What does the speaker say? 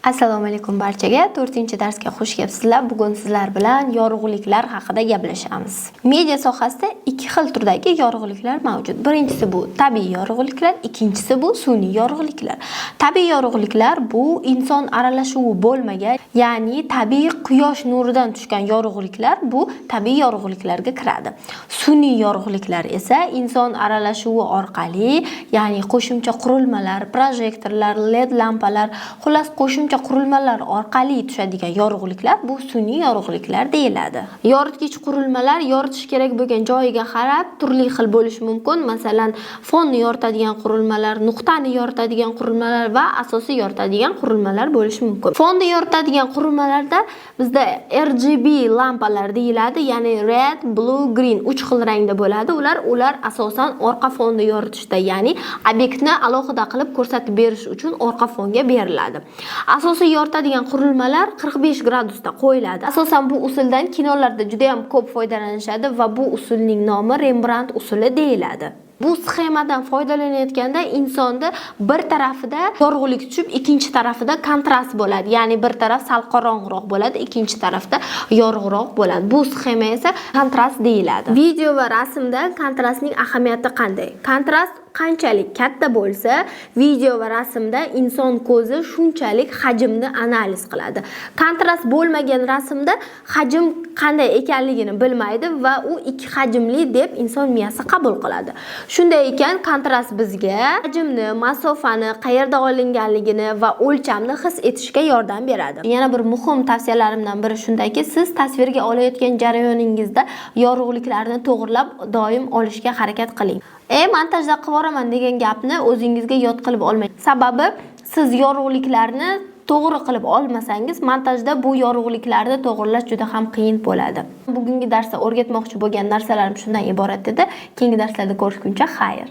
Assalomu alaykum barchaga. 4-darsga xush kelibsizlar. Bugun sizlar bilan yorug'liklar haqida gaplashamiz. Media sohasida ikki xil turdagi yorug'liklar mavjud. Birinchisi bu tabiiy yorug'liklar, ikkinchisi bu sun'iy yorug'liklar. Tabiiy yorug'liklar bu inson aralashuvi bo'lmagan, ya'ni tabiiy quyosh nuridan tushgan yorug'liklar bu tabiiy yorug'liklarga kiradi. Sun'iy yorug'liklar esa inson aralashuvi orqali, ya'ni qo'shimcha qurilmalar, projektorlar, LED lampalar, xullas qo'shimcha qurilmalar orqali tushadigan yorug'liklar bu sun'iy yorug'liklar deyiladi. Yoritgich qurilmalar yoritish kerak bo'lgan joyiga qarab turli xil bo'lishi mumkin. Masalan, fonni yoritadigan qurilmalar, nuqtani yoritadigan qurilmalar va asosiy yoritadigan qurilmalar bo'lishi mumkin. Fonni yoritadigan qurilmalarda bizda RGB lampalar deyiladi, ya'ni red, blue, green 3 xil rangda bo'ladi. Ular asosan orqa fonni yoritishda, ya'ni obyektni alohida qilib ko'rsatib berish uchun orqa fonga beriladi. Asosiy yoritadigan qurilmalar 45 gradusda qo'yiladi. Asosan bu usuldan kinolarda juda ham ko'p foydalanishadi va bu usulning nomi Rembrandt usuli deyiladi. Bu sxemadan foydalanayotganda insonda bir tarafida yorug'lik tushib, ikkinchi tarafida kontrast bo'ladi. Ya'ni bir taraf sal qorong'uroq bo'ladi, ikkinchi tarafda yorug'roq bo'ladi. Bu sxema esa kontrast deyiladi. Video va rasmda kontrastning ahamiyati qanday? Kontrast qanchalik katta bo'lsa, video va rasmda inson ko'zi shunchalik hajmni analiz qiladi. Kontrast bo'lmagan rasmda hajm qanday ekanligini bilmaydi va u ikki hajmli deb inson miyasi qabul qiladi. Shunday ekan, kontrast bizga hajmni, masofani, qayerda olinganligini va o'lchamni his etishga yordam beradi. Yana bir muhim tavsiyalarimdan biri shundaki, siz tasvirga olayotgan jarayoningizda yorug'liklarni to'g'rilab doim olishga harakat qiling. Montajda qilib degan gapni o'zingizga yod qilib olmang. Sababi siz yorug'liklarni to'g'ri qilib olmasangiz, montajda bu yorug'liklarni to'g'rilash juda ham qiyin bo'ladi. Bugungi darsda o'rgatmoqchi bo'lgan narsalarim shundan iborat edi. Keyingi darslarda ko'rishguncha xayr.